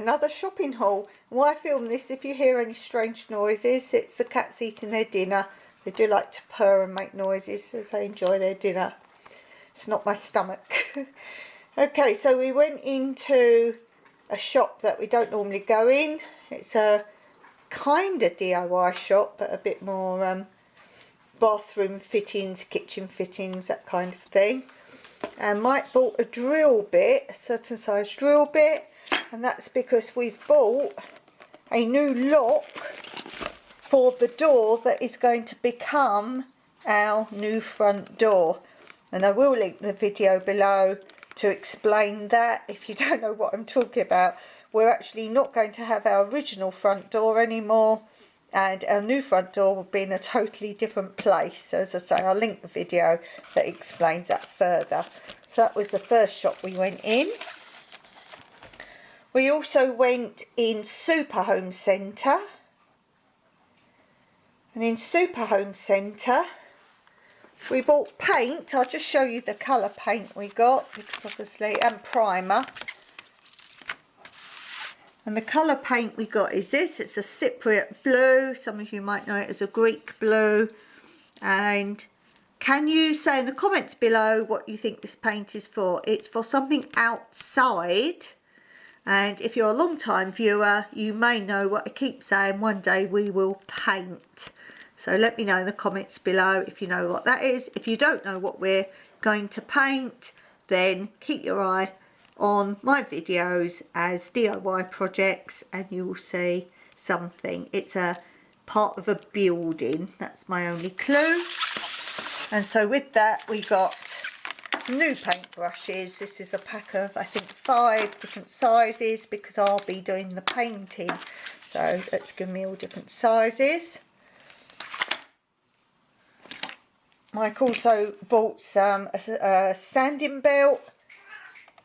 another shopping haul. Why film this? If you hear any strange noises, it's the cats eating their dinner. They do like to purr and make noises as they enjoy their dinner. It's not my stomach. Okay, so we went into a shop that we don't normally go in. It's a kind of DIY shop, but a bit more bathroom fittings, kitchen fittings, that kind of thing. And Mike bought a drill bit, a certain size drill bit, and that's because we've bought a new lock for the door that is going to become our new front door. And I will link the video below to explain that if you don't know what I'm talking about. We're actually not going to have our original front door anymore, and our new front door will be in a totally different place. So as I say, I'll link the video that explains that further. So that was the first shop we went in. We also went in Super Home Centre. And in Super Home Centre, we bought paint. I'll just show you the colour paint we got, because obviously, and primer. And the colour paint we got is this. It's a Cypriot blue. Some of you might know it as a Greek blue. And can you say in the comments below what you think this paint is for? It's for something outside. And if you're a long time viewer, you may know what I keep saying, one day we will paint. So let me know in the comments below if you know what that is. If you don't know what we're going to paint, then keep your eye on my videos as DIY projects and you will see something. It's a part of a building. That's my only clue. And so with that we got new paint brushes. This is a pack of, I think, 5 different sizes because I'll be doing the painting. So let's give me all different sizes. Mike also bought a sanding belt.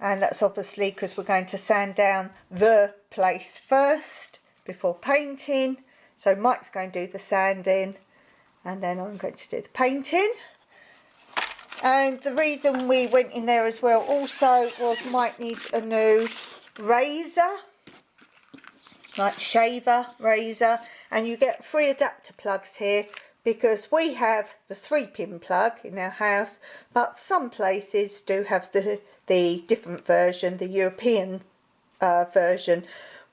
And that's obviously because we're going to sand down the place first before painting. So Mike's going to do the sanding and then I'm going to do the painting. And the reason we went in there as well also was Mike needs a new razor, like shaver razor. And you get 3 adapter plugs here because we have the 3-pin plug in our house, but some places do have the different version, the European version.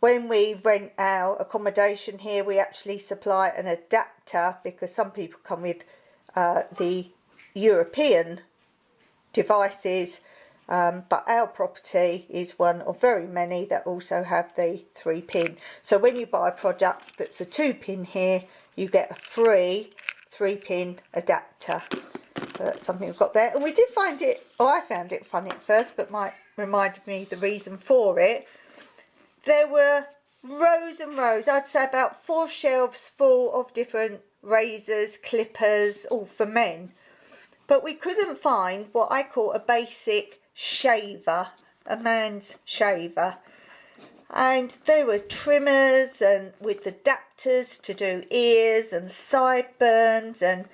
When we rent our accommodation here, we actually supply an adapter because some people come with the European devices, but our property is one of very many that also have the 3-pin. So when you buy a product that's a 2-pin here, you get a free 3-pin adapter. So that's something we've got there. And we did find it, or I found it funny at first, but Mike reminded me the reason for it. There were rows and rows, I'd say about 4 shelves full of different razors, clippers, all for men. But we couldn't find what I call a basic shaver, a man's shaver. And there were trimmers and with adapters to do ears and sideburns and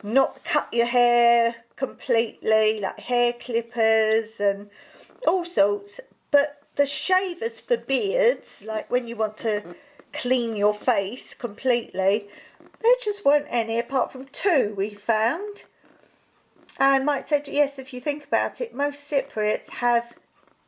not cut your hair completely, like hair clippers and all sorts. But the shavers for beards, like when you want to clean your face completely, there just weren't any apart from 2 we found. And Mike said, yes, if you think about it, most Cypriots have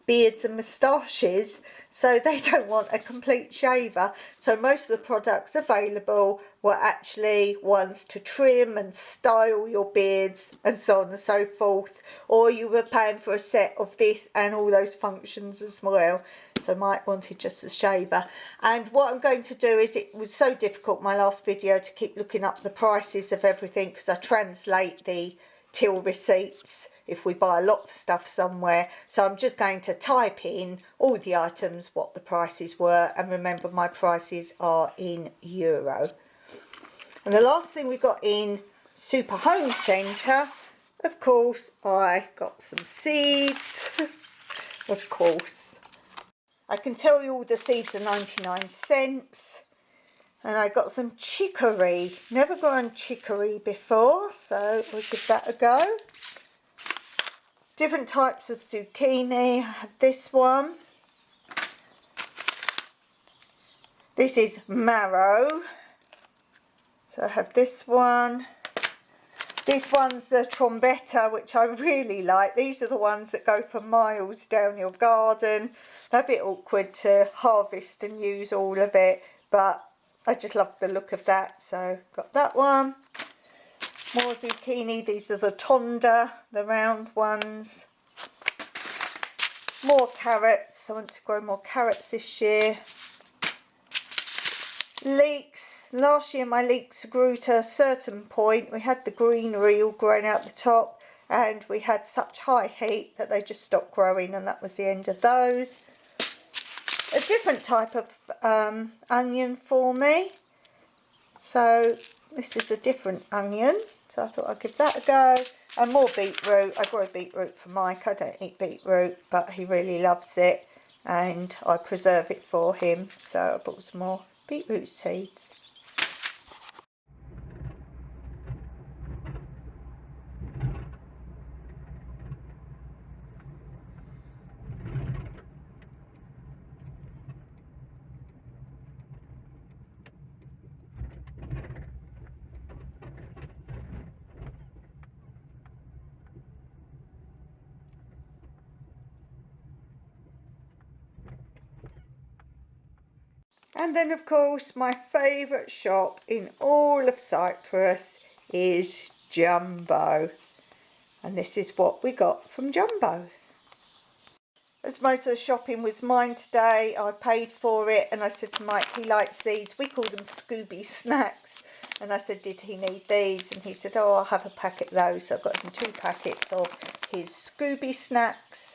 beards and moustaches, so they don't want a complete shaver. So most of the products available were actually ones to trim and style your beards and so on and so forth, or you were paying for a set of this and all those functions as well. So Mike wanted just a shaver. And what I'm going to do is, it was so difficult my last video to keep looking up the prices of everything because I translate the till receipts if we buy a lot of stuff somewhere. So I'm just going to type in all the items, what the prices were, and remember my prices are in euro. And the last thing we got in Super Home Centre, of course, I got some seeds, of course. I can tell you all the seeds are 99 cents. And I got some chicory. Never grown chicory before, so we'll give that a go. Different types of zucchini. I have this one. This is marrow. So I have this one. This one's the trombetta, which I really like. These are the ones that go for miles down your garden. They're a bit awkward to harvest and use all of it, but I just love the look of that. So got that one. More zucchini. These are the tonda, the round ones. More carrots. I want to grow more carrots this year. Leeks. Last year my leeks grew to a certain point. We had the greenery all growing out the top, and we had such high heat that they just stopped growing, and that was the end of those. A different type of onion for me. So this is a different onion. So I thought I'd give that a go. And more beetroot. I grow beetroot for Mike. I don't eat beetroot, but he really loves it, and I preserve it for him. So I bought some more beetroot seeds. And then of course my favourite shop in all of Cyprus is Jumbo. And this is what we got from Jumbo. As most of the shopping was mine today, I paid for it, and I said to Mike, he likes these. We call them Scooby snacks. And I said, did he need these? And he said, oh, I'll have a packet of those. So I've got him 2 packets of his Scooby snacks.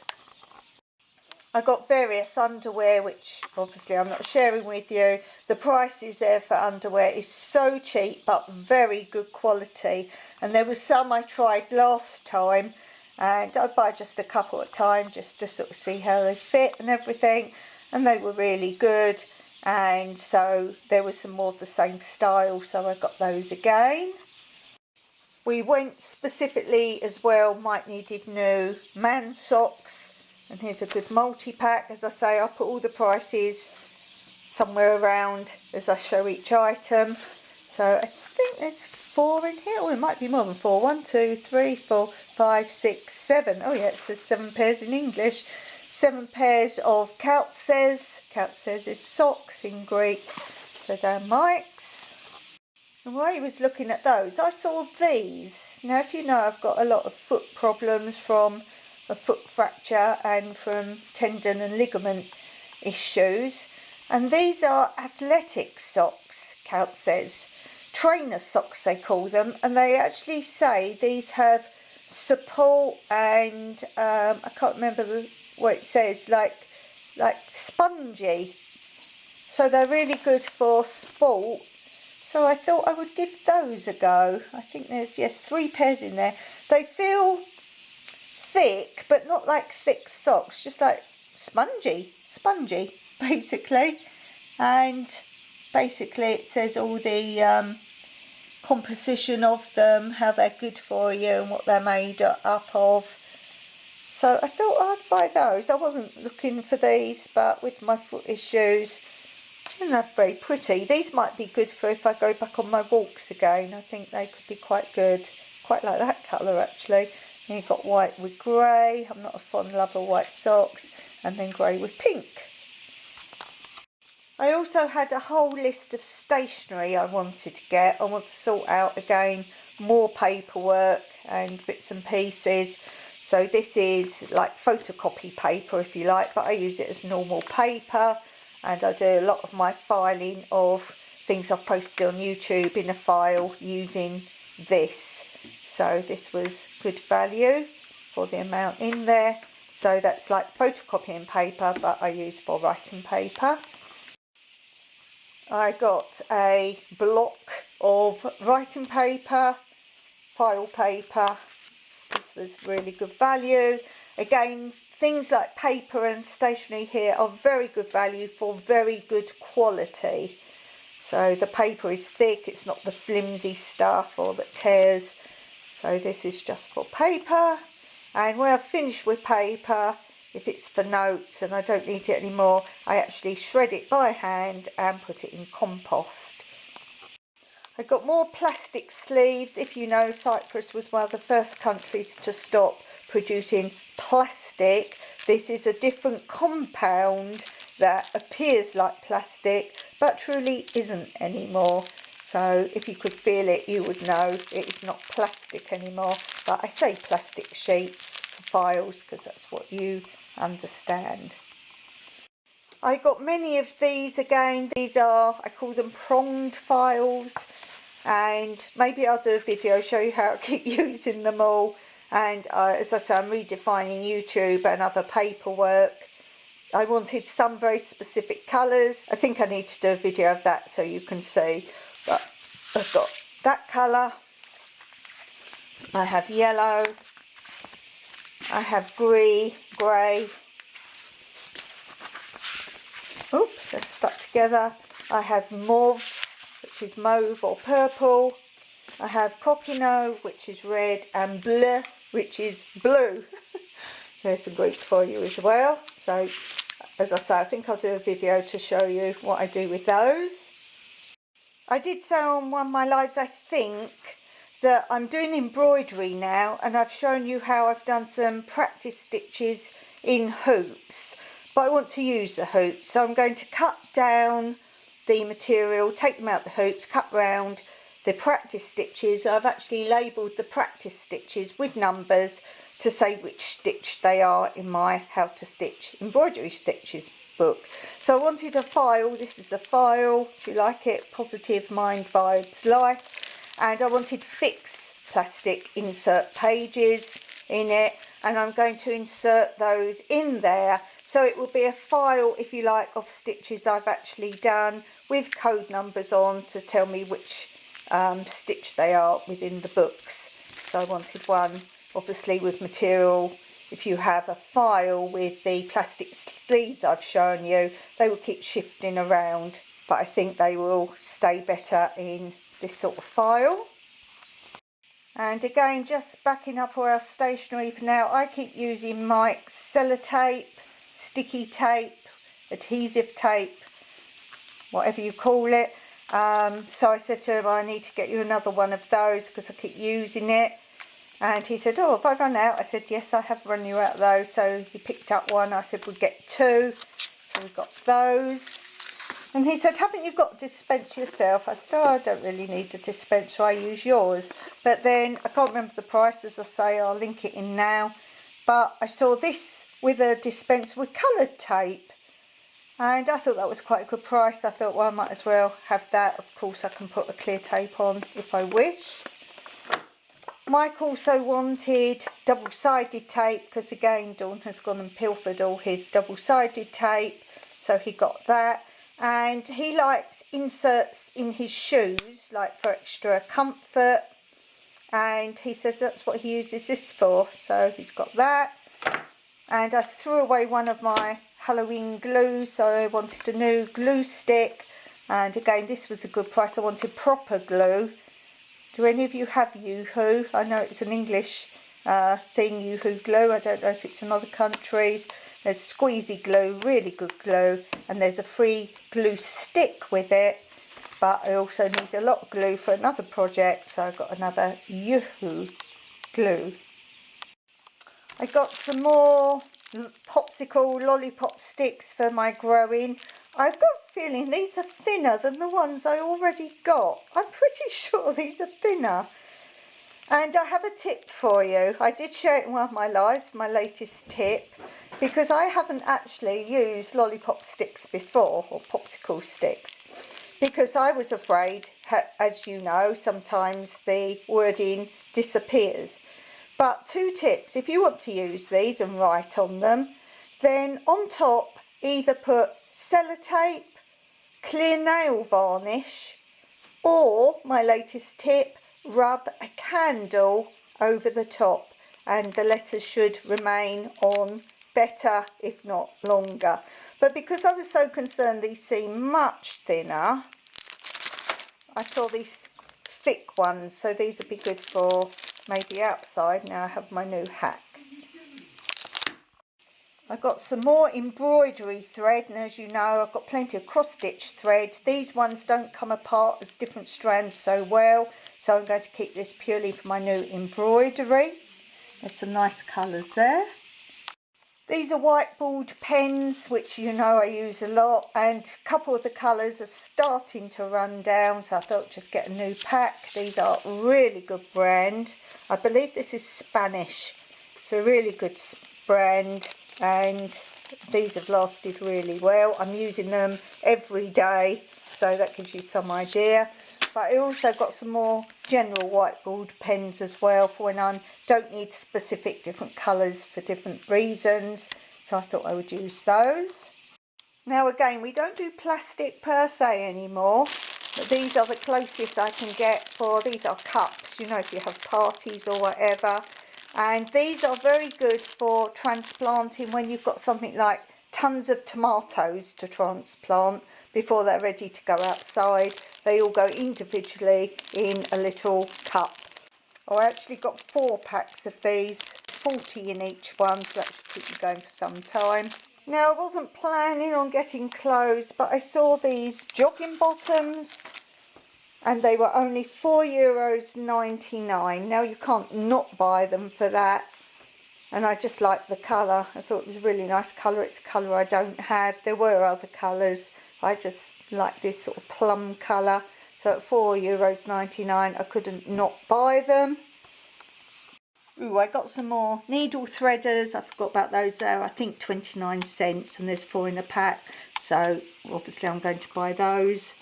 I got various underwear, which obviously I'm not sharing with you. The prices there for underwear is so cheap, but very good quality. And there was some I tried last time, and I buy just a couple at a time just to sort of see how they fit and everything. And they were really good. And so there was some more of the same style, so I got those again. We went specifically as well, Mike needed new man socks. And here's a good multi-pack. As I say, I'll put all the prices somewhere around as I show each item. So I think there's 4 in here. Oh, it might be more than 4. 1, 2, 3, 4, 5, 6, 7. Oh yeah, it says 7 pairs in English. 7 pairs of calces. Calces is socks in Greek. So they're Mike's. And while he was looking at those, I saw these. Now, if you know, I've got a lot of foot problems from a foot fracture and from tendon and ligament issues, and these are athletic socks, calces, trainer socks they call them, and they actually say these have support and I can't remember what it says, like spongy, so they're really good for sport. So I thought I would give those a go. I think there's 3 pairs in there. They feel thick, but not like thick socks, just like spongy basically. And basically it says all the composition of them, how they're good for you and what they're made up of. So I thought I'd buy those. I wasn't looking for these, but with my foot issues, and they're very pretty. These might be good for if I go back on my walks again. I think they could be quite good. Quite like that colour actually. And you've got white with grey. I'm not a fond lover of white socks. And then grey with pink. I also had a whole list of stationery I wanted to get. I want to sort out again more paperwork and bits and pieces. So this is like photocopy paper if you like, but I use it as normal paper. And I do a lot of my filing of things I've posted on YouTube in a file using this. So this was good value for the amount in there. So that's like photocopying paper, but I use for writing paper. I got a block of writing paper, file paper. This was really good value. Again, things like paper and stationery here are very good value for very good quality. So the paper is thick, it's not the flimsy stuff or that tears. So this is just for paper. And when I've finished with paper, if it's for notes and I don't need it anymore, I actually shred it by hand and put it in compost. I got more plastic sleeves. If you know, Cyprus was one of the first countries to stop producing plastic. This is a different compound that appears like plastic but truly isn't anymore. So if you could feel it, you would know it is not plastic anymore. But I say plastic sheets for files because that's what you understand. I got many of these again. These are, I call them pronged files, and maybe I'll do a video show you how I keep using them all. And as I say, I'm redefining YouTube and other paperwork. I wanted some very specific colours. I think I need to do a video of that so you can see. But I've got that colour, I have yellow, I have grey, oops, they're stuck together. I have mauve, which is mauve or purple. I have coquino, which is red, and bleu, which is blue. There's some Greek for you as well. So, as I say, I think I'll do a video to show you what I do with those. I did say on one of my lives, I think, that I'm doing embroidery now, and I've shown you how I've done some practice stitches in hoops. But I want to use the hoops, so I'm going to cut down the material, take them out the hoops, cut round the practice stitches. I've actually labelled the practice stitches with numbers to say which stitch they are in my How to Stitch Embroidery Stitches book. So I wanted a file. This is the file, if you like it, Positive Mind Vibes Life. And I wanted fixed plastic insert pages in it, and I'm going to insert those in there. So it will be a file, if you like, of stitches I've actually done with code numbers on to tell me which stitch they are within the books. So I wanted one, obviously, with material. If you have a file with the plastic sleeves I've shown you, they will keep shifting around, but I think they will stay better in this sort of file. And again, just backing up all our stationery for now, I keep using Mike's sellotape, sticky tape, adhesive tape, whatever you call it. So I said to him, I need to get you another one of those because I keep using it. And he said, oh, have I run out? I said, yes, I have run you out of those. So he picked up one. I said, we'll get two. So we got those. And he said, haven't you got a dispense yourself? I said, oh, I don't really need a dispense, so I use yours. But then, I can't remember the price, as I say, I'll link it in now. But I saw this with a dispense with coloured tape. And I thought that was quite a good price. I thought, well, I might as well have that. Of course, I can put a clear tape on if I wish. Mike also wanted double-sided tape, because again, Dawn has gone and pilfered all his double-sided tape. So he got that. And he likes inserts in his shoes, like for extra comfort. And he says that's what he uses this for. So he's got that. And I threw away one of my Halloween glues, so I wanted a new glue stick. And again, this was a good price. I wanted proper glue. Do any of you have Yoo-hoo? I know it's an English thing, Yoo-hoo glue. I don't know if it's in other countries. There's squeezy glue, really good glue, and there's a free glue stick with it. But I also need a lot of glue for another project, so I got another Yoo-hoo glue. I got some more popsicle lollipop sticks for my growing. I've got a feeling these are thinner than the ones I already got. I'm pretty sure these are thinner. And I have a tip for you. I did share it in one of my lives, my latest tip, because I haven't actually used lollipop sticks before, or popsicle sticks, because I was afraid, as you know, sometimes the wording disappears. But two tips: if you want to use these and write on them, then on top either put sellotape, clear nail varnish, or my latest tip, rub a candle over the top, and the letters should remain on better, if not longer. But because I was so concerned these seem much thinner, I saw these thick ones, so these would be good for maybe outside. Now I have my new hack. I got some more embroidery thread, and as you know, I've got plenty of cross stitch thread. These ones don't come apart as different strands so well, so I'm going to keep this purely for my new embroidery. There's some nice colours there. These are whiteboard pens, which you know I use a lot, and a couple of the colours are starting to run down, so I thought I'd just get a new pack. These are really good brand. I believe this is Spanish. It's a really good brand, and these have lasted really well. I'm using them every day, so that gives you some idea. But I also got some more general whiteboard pens as well for when I don't need specific different colours for different reasons. So I thought I would use those. Now again, we don't do plastic per se anymore, but these are the closest I can get for, these are cups, you know, if you have parties or whatever. And these are very good for transplanting when you've got something like tons of tomatoes to transplant before they're ready to go outside. They all go individually in a little cup. I actually got 4 packs of these, 40 in each one, so that should keep me going for some time. Now I wasn't planning on getting clothes, but I saw these jogging bottoms and they were only €4.99. Now you can't not buy them for that. And I just liked the colour. I thought it was a really nice colour. It's a colour I don't have. There were other colours. I just like this sort of plum colour. So at €4.99 I couldn't not buy them. Ooh, I got some more needle threaders. I forgot about those there. I think 29 cents, and there's 4 in a pack. So obviously I'm going to buy those.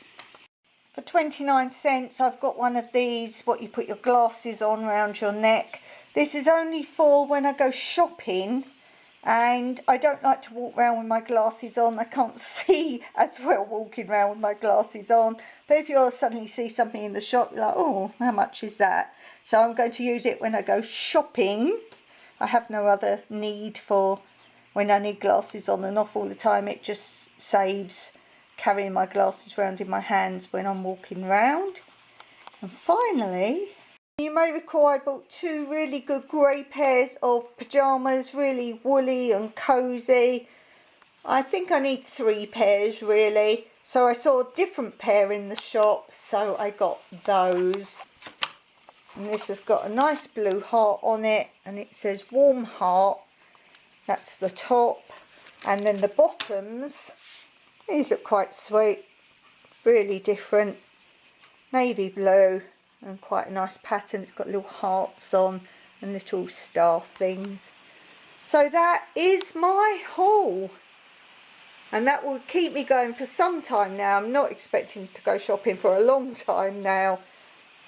For 29 cents I've got one of these, what you put your glasses on around your neck. This is only for when I go shopping, and I don't like to walk around with my glasses on. I can't see as well walking around with my glasses on. But if you suddenly see something in the shop, you're like, oh, how much is that? So I'm going to use it when I go shopping. I have no other need for when I need glasses on and off all the time. It just saves carrying my glasses around in my hands when I'm walking around. And finally, you may recall I bought 2 really good grey pairs of pyjamas, really woolly and cosy. I think I need 3 pairs really. So I saw a different pair in the shop, so I got those. And this has got a nice blue heart on it, and it says warm heart. That's the top. And then the bottoms, these look quite sweet, really different. Navy blue and quite a nice pattern. It's got little hearts on and little star things. So that is my haul, and that will keep me going for some time now. I'm not expecting to go shopping for a long time now,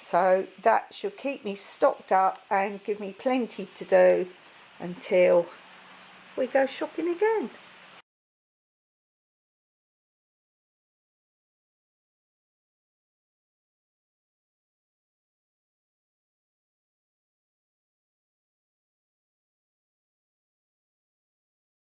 so that should keep me stocked up and give me plenty to do until we go shopping again.